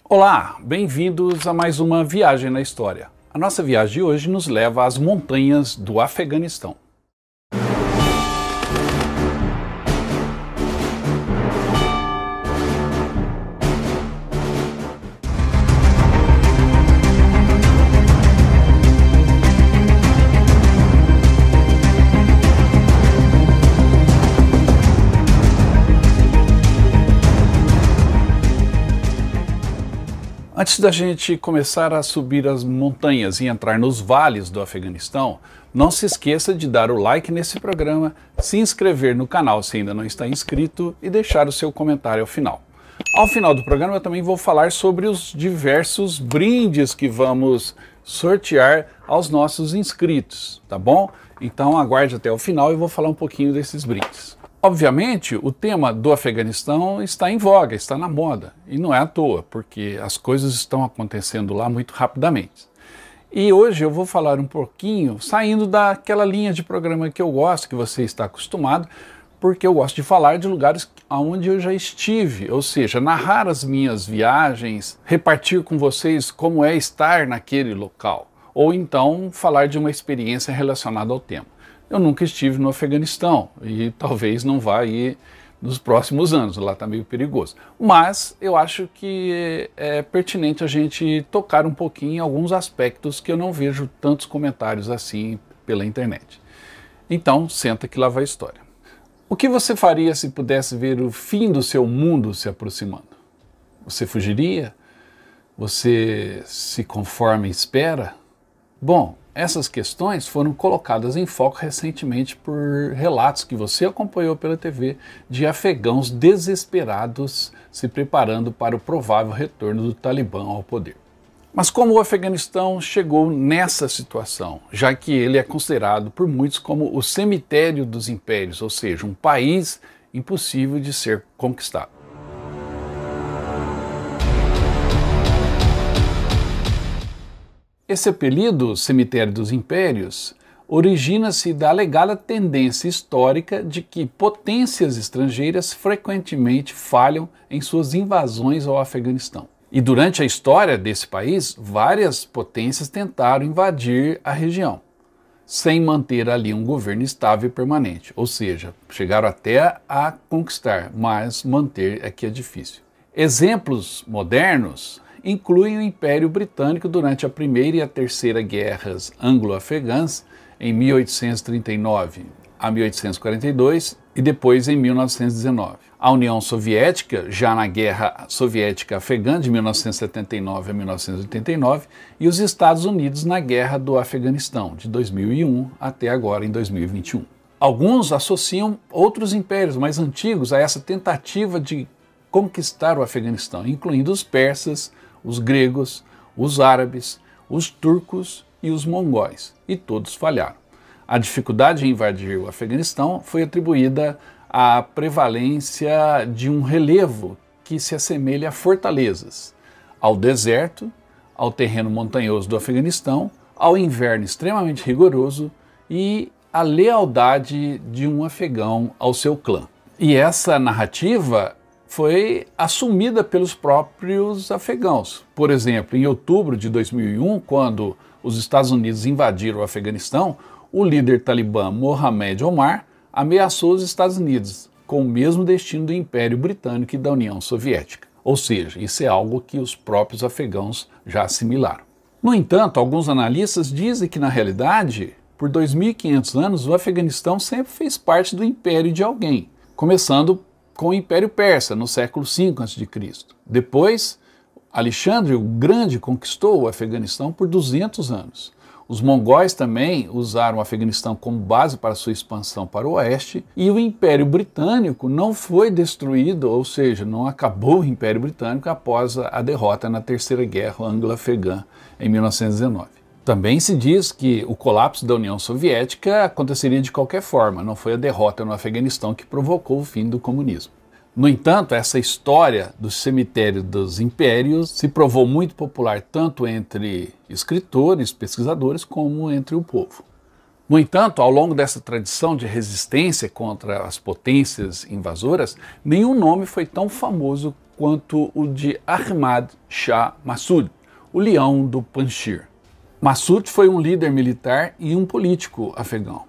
Olá, bem-vindos a mais uma viagem na história. A nossa viagem de hoje nos leva às montanhas do Afeganistão. Antes da gente começar a subir as montanhas e entrar nos vales do Afeganistão, não se esqueça de dar o like nesse programa, se inscrever no canal se ainda não está inscrito e deixar o seu comentário ao final. Ao final do programa eu também vou falar sobre os diversos brindes que vamos sortear aos nossos inscritos, tá bom? Então aguarde até o final e vou falar um pouquinho desses brindes. Obviamente, o tema do Afeganistão está em voga, está na moda, e não é à toa, porque as coisas estão acontecendo lá muito rapidamente. E hoje eu vou falar um pouquinho, saindo daquela linha de programa que eu gosto, que você está acostumado, porque eu gosto de falar de lugares onde eu já estive, ou seja, narrar as minhas viagens, repartir com vocês como é estar naquele local, ou então falar de uma experiência relacionada ao tema. Eu nunca estive no Afeganistão e talvez não vá ir nos próximos anos, lá está meio perigoso. Mas eu acho que é pertinente a gente tocar um pouquinho em alguns aspectos que eu não vejo tantos comentários assim pela internet. Então, senta que lá vai a história. O que você faria se pudesse ver o fim do seu mundo se aproximando? Você fugiria? Você se conforma e espera? Bom, essas questões foram colocadas em foco recentemente por relatos que você acompanhou pela TV de afegãos desesperados se preparando para o provável retorno do Talibã ao poder. Mas como o Afeganistão chegou nessa situação, já que ele é considerado por muitos como o cemitério dos impérios, ou seja, um país impossível de ser conquistado? Esse apelido, Cemitério dos Impérios, origina-se da alegada tendência histórica de que potências estrangeiras frequentemente falham em suas invasões ao Afeganistão. E durante a história desse país, várias potências tentaram invadir a região, sem manter ali um governo estável e permanente. Ou seja, chegaram até a conquistar, mas manter é que é difícil. Exemplos modernos incluem o Império Britânico durante a Primeira e a Terceira Guerras Anglo-Afegãs, em 1839 a 1842 e depois em 1919. A União Soviética, já na Guerra Soviética-Afegã, de 1979 a 1989, e os Estados Unidos na Guerra do Afeganistão, de 2001 até agora, em 2021. Alguns associam outros impérios mais antigos a essa tentativa de conquistar o Afeganistão, incluindo os persas, os gregos, os árabes, os turcos e os mongóis, e todos falharam. A dificuldade em invadir o Afeganistão foi atribuída à prevalência de um relevo que se assemelha a fortalezas, ao deserto, ao terreno montanhoso do Afeganistão, ao inverno extremamente rigoroso e à lealdade de um afegão ao seu clã. E essa narrativa foi assumida pelos próprios afegãos. Por exemplo, em outubro de 2001, quando os Estados Unidos invadiram o Afeganistão, o líder talibã Mohamed Omar ameaçou os Estados Unidos com o mesmo destino do Império Britânico e da União Soviética. Ou seja, isso é algo que os próprios afegãos já assimilaram. No entanto, alguns analistas dizem que, na realidade, por 2.500 anos, o Afeganistão sempre fez parte do império de alguém, começando com o Império Persa, no século V a.C. Depois, Alexandre o Grande conquistou o Afeganistão por 200 anos. Os mongóis também usaram o Afeganistão como base para sua expansão para o oeste, e o Império Britânico não foi destruído, ou seja, não acabou o Império Britânico após a derrota na Terceira Guerra Anglo-Afegã, em 1919. Também se diz que o colapso da União Soviética aconteceria de qualquer forma, não foi a derrota no Afeganistão que provocou o fim do comunismo. No entanto, essa história do cemitério dos impérios se provou muito popular tanto entre escritores, pesquisadores, como entre o povo. No entanto, ao longo dessa tradição de resistência contra as potências invasoras, nenhum nome foi tão famoso quanto o de Ahmad Shah Massoud, o Leão do Panjshir. Massoud foi um líder militar e um político afegão.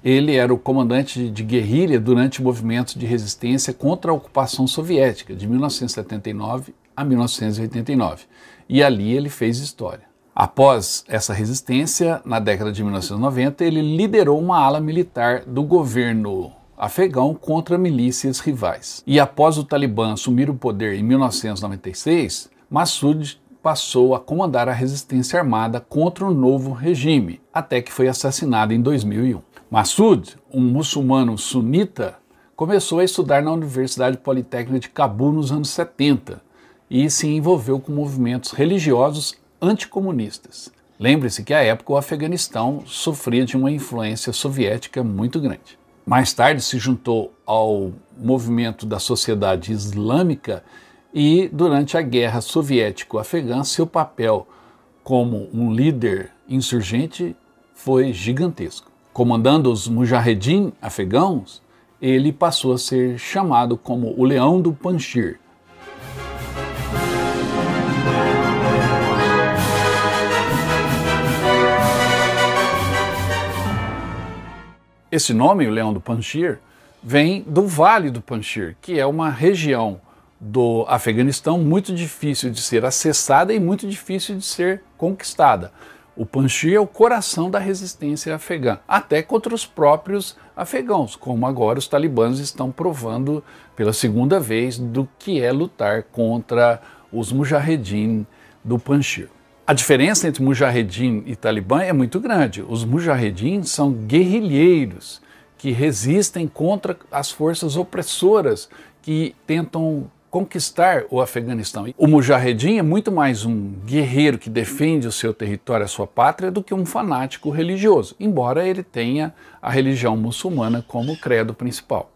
Ele era o comandante de guerrilha durante movimentos de resistência contra a ocupação soviética de 1979 a 1989, e ali ele fez história. Após essa resistência, na década de 1990, ele liderou uma ala militar do governo afegão contra milícias rivais. E após o Talibã assumir o poder em 1996, Massoud passou a comandar a resistência armada contra o novo regime, até que foi assassinado em 2001. Massoud, um muçulmano sunita, começou a estudar na Universidade Politécnica de Cabul nos anos 70 e se envolveu com movimentos religiosos anticomunistas. Lembre-se que à época o Afeganistão sofria de uma influência soviética muito grande. Mais tarde se juntou ao movimento da Sociedade Islâmica e, durante a Guerra Soviético-Afegã, seu papel como um líder insurgente foi gigantesco. Comandando os Mujahedin afegãos, ele passou a ser chamado como o Leão do Panjshir. Esse nome, o Leão do Panjshir, vem do Vale do Panjshir, que é uma região do Afeganistão muito difícil de ser acessada e muito difícil de ser conquistada. O Panjshir é o coração da resistência afegã, até contra os próprios afegãos, como agora os talibãs estão provando pela segunda vez do que é lutar contra os Mujahedin do Panjshir. A diferença entre Mujahedin e Talibã é muito grande. Os Mujahedin são guerrilheiros que resistem contra as forças opressoras que tentam conquistar o Afeganistão. O Mujahedin é muito mais um guerreiro que defende o seu território, a sua pátria, do que um fanático religioso, embora ele tenha a religião muçulmana como credo principal.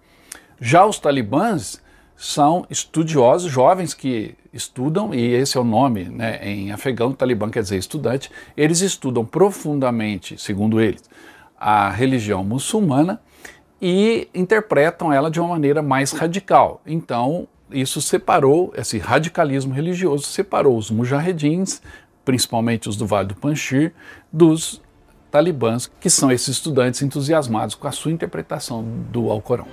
Já os talibãs são estudiosos, jovens que estudam, e esse é o nome, né, em afegão, talibã quer dizer estudante, eles estudam profundamente, segundo eles, a religião muçulmana e interpretam ela de uma maneira mais radical. Então, isso separou, esse radicalismo religioso separou os mujahedins, principalmente os do Vale do Panjshir, dos talibãs, que são esses estudantes entusiasmados com a sua interpretação do Alcorão.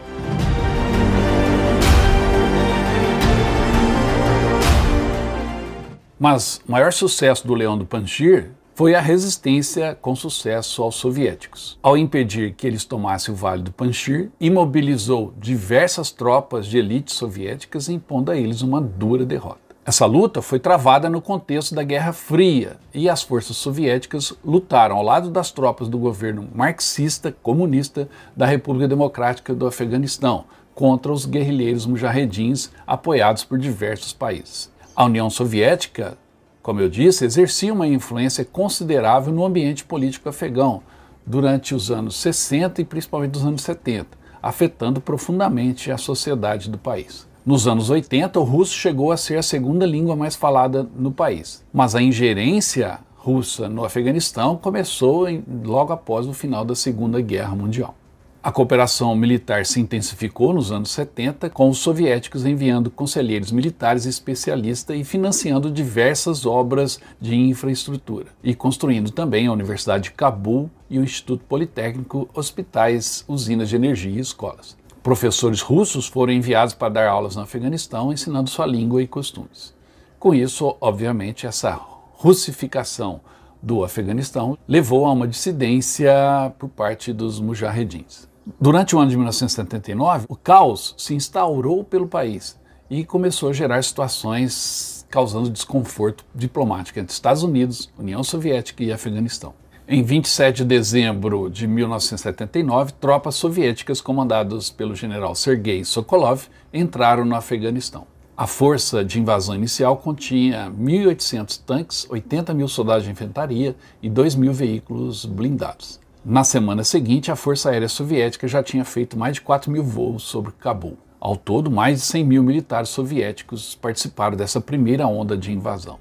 Mas o maior sucesso do Leão do Panjshir foi a resistência com sucesso aos soviéticos. Ao impedir que eles tomassem o Vale do Panjshir, imobilizou diversas tropas de elite soviéticas, impondo a eles uma dura derrota. Essa luta foi travada no contexto da Guerra Fria e as forças soviéticas lutaram ao lado das tropas do governo marxista-comunista da República Democrática do Afeganistão contra os guerrilheiros mujahedins apoiados por diversos países. A União Soviética, como eu disse, exercia uma influência considerável no ambiente político afegão durante os anos 60 e principalmente dos anos 70, afetando profundamente a sociedade do país. Nos anos 80, o russo chegou a ser a segunda língua mais falada no país, mas a ingerência russa no Afeganistão começou logo após o final da Segunda Guerra Mundial. A cooperação militar se intensificou nos anos 70, com os soviéticos enviando conselheiros militares especialistas e financiando diversas obras de infraestrutura, e construindo também a Universidade de Cabul e o Instituto Politécnico, hospitais, usinas de energia e escolas. Professores russos foram enviados para dar aulas no Afeganistão, ensinando sua língua e costumes. Com isso, obviamente, essa russificação do Afeganistão levou a uma dissidência por parte dos mujahedins. Durante o ano de 1979, o caos se instaurou pelo país e começou a gerar situações causando desconforto diplomático entre Estados Unidos, União Soviética e Afeganistão. Em 27 de dezembro de 1979, tropas soviéticas comandadas pelo general Sergei Sokolov entraram no Afeganistão. A força de invasão inicial continha 1.800 tanques, 80 mil soldados de infantaria e 2.000 veículos blindados. Na semana seguinte, a Força Aérea Soviética já tinha feito mais de 4.000 voos sobre Cabul. Ao todo, mais de 100 mil militares soviéticos participaram dessa primeira onda de invasão.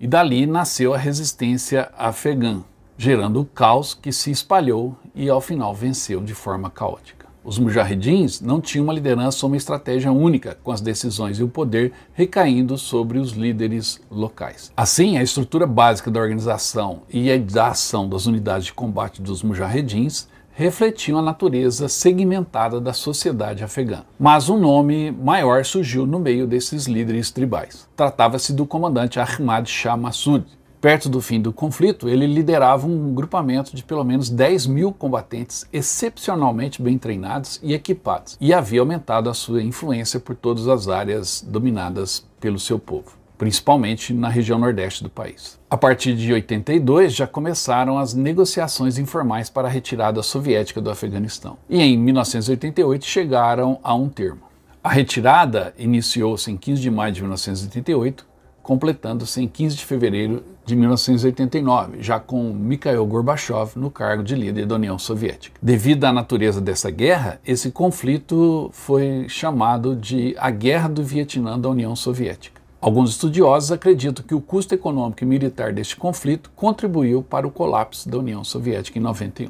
E dali nasceu a resistência afegã, gerando o caos que se espalhou e ao final venceu de forma caótica. Os mujahedins não tinham uma liderança ou uma estratégia única, com as decisões e o poder recaindo sobre os líderes locais. Assim, a estrutura básica da organização e da ação das unidades de combate dos mujahedins refletiam a natureza segmentada da sociedade afegã. Mas um nome maior surgiu no meio desses líderes tribais. Tratava-se do comandante Ahmad Shah Massoud. Perto do fim do conflito, ele liderava um grupamento de pelo menos 10 mil combatentes excepcionalmente bem treinados e equipados, e havia aumentado a sua influência por todas as áreas dominadas pelo seu povo, principalmente na região nordeste do país. A partir de 82 já começaram as negociações informais para a retirada soviética do Afeganistão, e em 1988 chegaram a um termo. A retirada iniciou-se em 15 de maio de 1988, completando-se em 15 de fevereiro de 1989, já com Mikhail Gorbachev no cargo de líder da União Soviética. Devido à natureza dessa guerra, esse conflito foi chamado de a Guerra do Vietnã da União Soviética. Alguns estudiosos acreditam que o custo econômico e militar deste conflito contribuiu para o colapso da União Soviética em 91.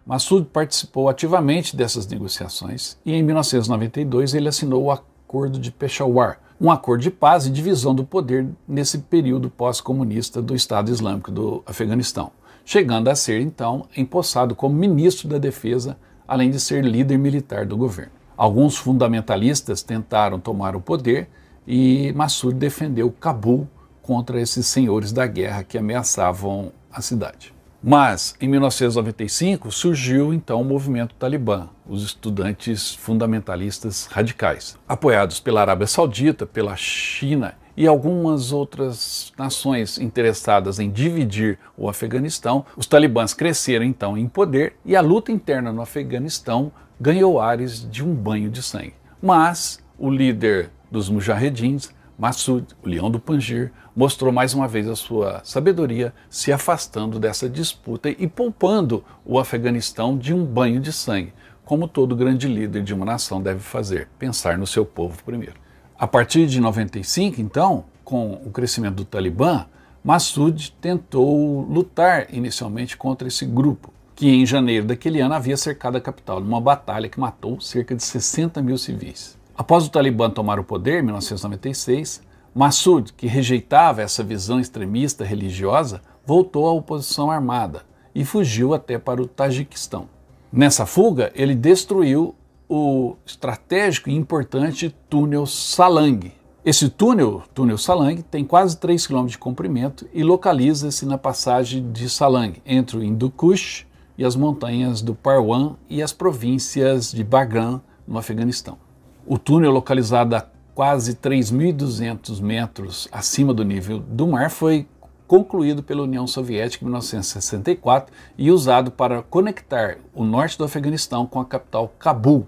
Massoud participou ativamente dessas negociações e em 1992 ele assinou o Acordo de Peshawar, um acordo de paz e divisão do poder nesse período pós-comunista do Estado Islâmico do Afeganistão, chegando a ser então empossado como ministro da Defesa, além de ser líder militar do governo. Alguns fundamentalistas tentaram tomar o poder e Massoud defendeu Cabul contra esses senhores da guerra que ameaçavam a cidade. Mas, em 1995, surgiu então o movimento Talibã, os estudantes fundamentalistas radicais. Apoiados pela Arábia Saudita, pela China e algumas outras nações interessadas em dividir o Afeganistão, os talibãs cresceram então em poder e a luta interna no Afeganistão ganhou ares de um banho de sangue. Mas o líder dos mujahedins, Massoud, o Leão do Panjir, mostrou mais uma vez a sua sabedoria, se afastando dessa disputa e poupando o Afeganistão de um banho de sangue, como todo grande líder de uma nação deve fazer, pensar no seu povo primeiro. A partir de 95, então, com o crescimento do Talibã, Massoud tentou lutar inicialmente contra esse grupo, que em janeiro daquele ano havia cercado a capital, numa batalha que matou cerca de 60 mil civis. Após o Talibã tomar o poder, em 1996, Massoud, que rejeitava essa visão extremista religiosa, voltou à oposição armada e fugiu até para o Tajiquistão. Nessa fuga, ele destruiu o estratégico e importante túnel Salang. Esse túnel Salang, tem quase 3 km de comprimento e localiza-se na passagem de Salang, entre o Hindu Kush e as montanhas do Parwan e as províncias de Bagram, no Afeganistão. O túnel, localizado a quase 3.200 metros acima do nível do mar, foi concluído pela União Soviética em 1964 e usado para conectar o norte do Afeganistão com a capital Cabul,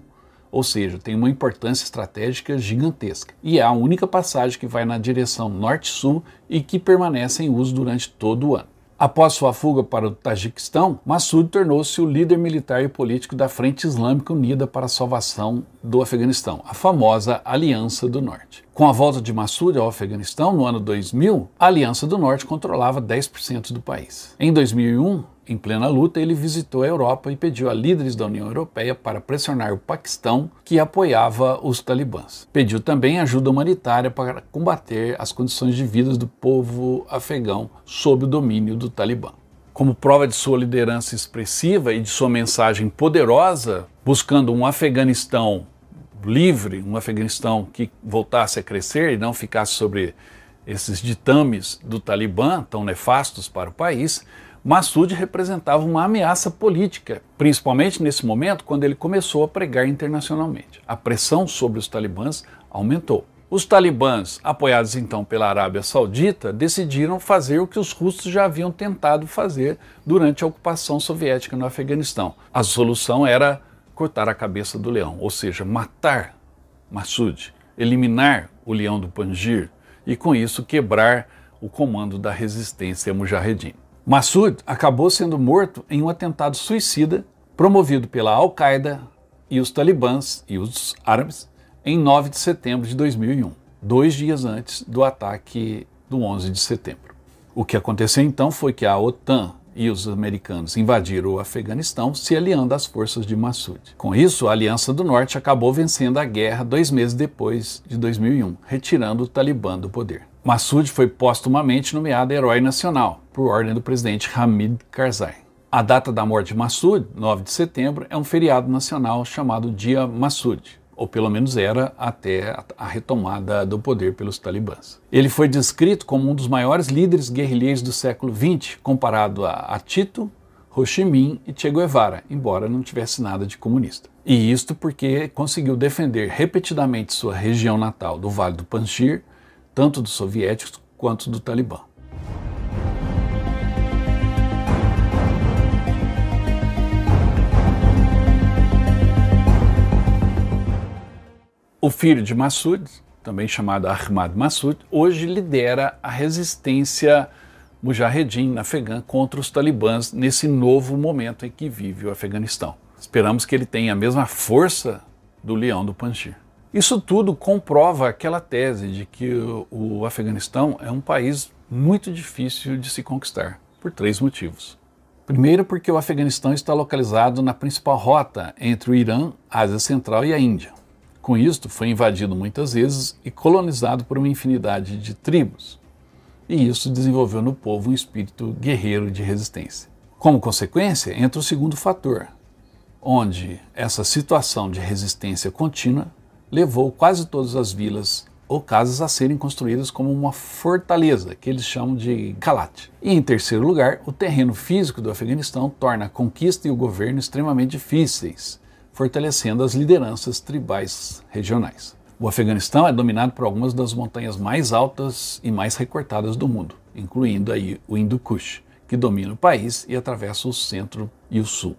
ou seja, tem uma importância estratégica gigantesca. E é a única passagem que vai na direção norte-sul e que permanece em uso durante todo o ano. Após sua fuga para o Tajiquistão, Massoud tornou-se o líder militar e político da Frente Islâmica Unida para a Salvação do Afeganistão, a famosa Aliança do Norte. Com a volta de Massoud ao Afeganistão, no ano 2000, a Aliança do Norte controlava 10% do país. Em 2001, em plena luta, ele visitou a Europa e pediu a líderes da União Europeia para pressionar o Paquistão, que apoiava os talibãs. Pediu também ajuda humanitária para combater as condições de vida do povo afegão sob o domínio do Talibã. Como prova de sua liderança expressiva e de sua mensagem poderosa, buscando um Afeganistão livre, um Afeganistão que voltasse a crescer e não ficasse sobre esses ditames do Talibã, tão nefastos para o país, Massoud representava uma ameaça política, principalmente nesse momento quando ele começou a pregar internacionalmente. A pressão sobre os talibãs aumentou. Os talibãs, apoiados então pela Arábia Saudita, decidiram fazer o que os russos já haviam tentado fazer durante a ocupação soviética no Afeganistão. A solução era cortar a cabeça do leão, ou seja, matar Massoud, eliminar o leão do Panjir e com isso quebrar o comando da resistência Mujahedin. Massoud acabou sendo morto em um atentado suicida promovido pela Al-Qaeda e os talibãs e os árabes em 9 de setembro de 2001, 2 dias antes do ataque do 11 de setembro. O que aconteceu então foi que a OTAN e os americanos invadiram o Afeganistão, se aliando às forças de Massoud. Com isso, a Aliança do Norte acabou vencendo a guerra 2 meses depois de 2001, retirando o Talibã do poder. Massoud foi póstumamente nomeado Herói Nacional, por ordem do presidente Hamid Karzai. A data da morte de Massoud, 9 de setembro, é um feriado nacional chamado Dia Massoud, ou pelo menos era até a retomada do poder pelos talibãs. Ele foi descrito como um dos maiores líderes guerrilheiros do século XX, comparado a Tito, Ho Chi Minh e Che Guevara, embora não tivesse nada de comunista. E isto porque conseguiu defender repetidamente sua região natal do Vale do Panjshir, tanto dos soviéticos quanto do Talibã. O filho de Massoud, também chamado Ahmad Massoud, hoje lidera a resistência Mujahedin afegã contra os talibãs nesse novo momento em que vive o Afeganistão. Esperamos que ele tenha a mesma força do leão do Panjshir. Isso tudo comprova aquela tese de que o Afeganistão é um país muito difícil de se conquistar, por 3 motivos. Primeiro, porque o Afeganistão está localizado na principal rota entre o Irã, a Ásia Central e a Índia. Com isto, foi invadido muitas vezes e colonizado por uma infinidade de tribos. E isso desenvolveu no povo um espírito guerreiro de resistência. Como consequência, entra o segundo fator, onde essa situação de resistência contínua levou quase todas as vilas ou casas a serem construídas como uma fortaleza, que eles chamam de Kalat. E em terceiro lugar, o terreno físico do Afeganistão torna a conquista e o governo extremamente difíceis, fortalecendo as lideranças tribais regionais. O Afeganistão é dominado por algumas das montanhas mais altas e mais recortadas do mundo, incluindo aí o Hindu Kush, que domina o país e atravessa o centro e o sul.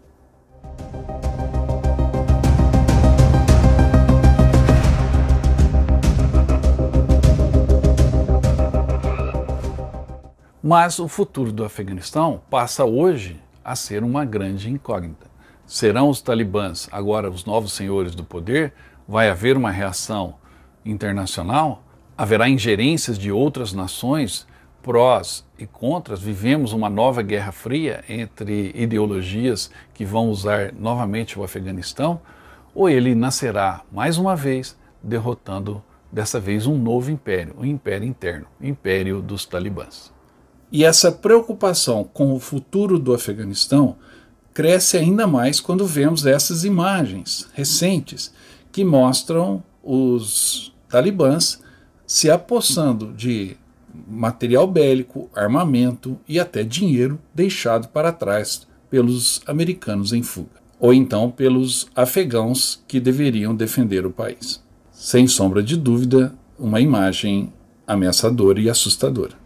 Mas o futuro do Afeganistão passa hoje a ser uma grande incógnita. Serão os talibãs agora os novos senhores do poder? Vai haver uma reação internacional? Haverá ingerências de outras nações, prós e contras? Vivemos uma nova guerra fria entre ideologias que vão usar novamente o Afeganistão? Ou ele nascerá mais uma vez, derrotando dessa vez um novo império, um império interno, o império dos talibãs? E essa preocupação com o futuro do Afeganistão cresce ainda mais quando vemos essas imagens recentes que mostram os talibãs se apossando de material bélico, armamento e até dinheiro deixado para trás pelos americanos em fuga, ou então pelos afegãos que deveriam defender o país. Sem sombra de dúvida, uma imagem ameaçadora e assustadora.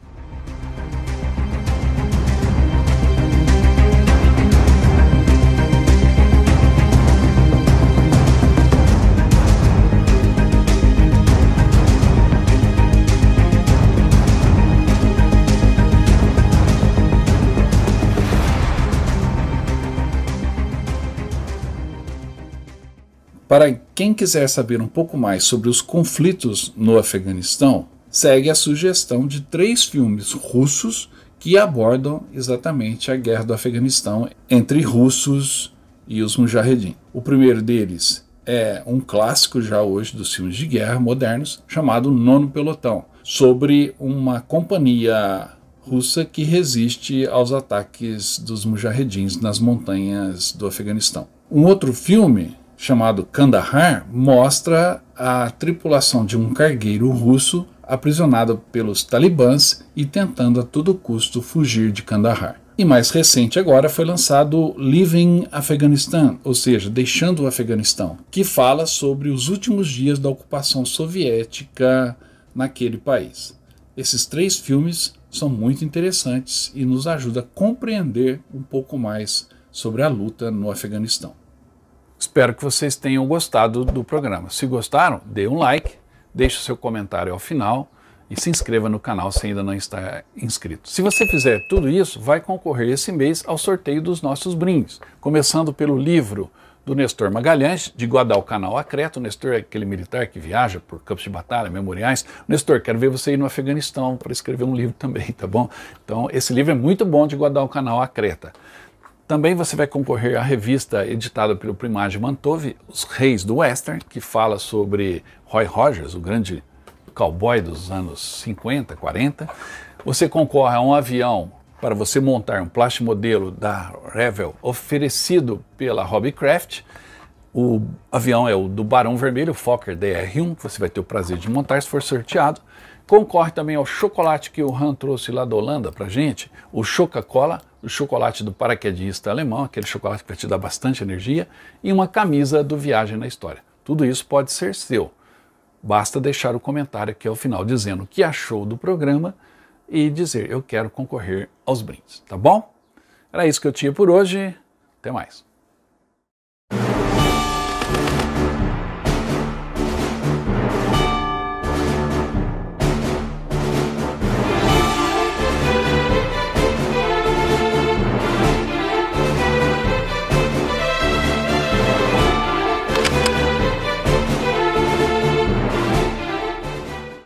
Para quem quiser saber um pouco mais sobre os conflitos no Afeganistão, segue a sugestão de 3 filmes russos que abordam exatamente a guerra do Afeganistão entre russos e os Mujahedin. O primeiro deles é um clássico já hoje dos filmes de guerra modernos, chamado Nono Pelotão, sobre uma companhia russa que resiste aos ataques dos Mujahedins nas montanhas do Afeganistão. Um outro filme, chamado Kandahar, mostra a tripulação de um cargueiro russo aprisionado pelos talibãs e tentando a todo custo fugir de Kandahar. E mais recente agora foi lançado Leaving Afghanistan, ou seja, Deixando o Afeganistão, que fala sobre os últimos dias da ocupação soviética naquele país. Esses 3 filmes são muito interessantes e nos ajudam a compreender um pouco mais sobre a luta no Afeganistão. Espero que vocês tenham gostado do programa. Se gostaram, dê um like, deixe o seu comentário ao final e se inscreva no canal se ainda não está inscrito. Se você fizer tudo isso, vai concorrer esse mês ao sorteio dos nossos brindes, começando pelo livro do Nestor Magalhães, de Guadalcanal a Creta. O Nestor é aquele militar que viaja por campos de batalha, memoriais. Nestor, quero ver você ir no Afeganistão para escrever um livro também, tá bom? Então, esse livro é muito bom, de Guadalcanal a Creta. Também você vai concorrer à revista editada pelo Primage Mantove, Os Reis do Western, que fala sobre Roy Rogers, o grande cowboy dos anos 50, 40. Você concorre a um avião para você montar um plastimodelo da Revell oferecido pela Hobbycraft. O avião é o do Barão Vermelho, o Fokker DR-1, que você vai ter o prazer de montar se for sorteado. Concorre também ao chocolate que o Han trouxe lá da Holanda pra gente, o Choca-Cola, o chocolate do paraquedista alemão, aquele chocolate que vai te dar bastante energia, e uma camisa do Viagem na História. Tudo isso pode ser seu. Basta deixar o comentário aqui ao final dizendo o que achou do programa e dizer: eu quero concorrer aos brindes, tá bom? Era isso que eu tinha por hoje, até mais.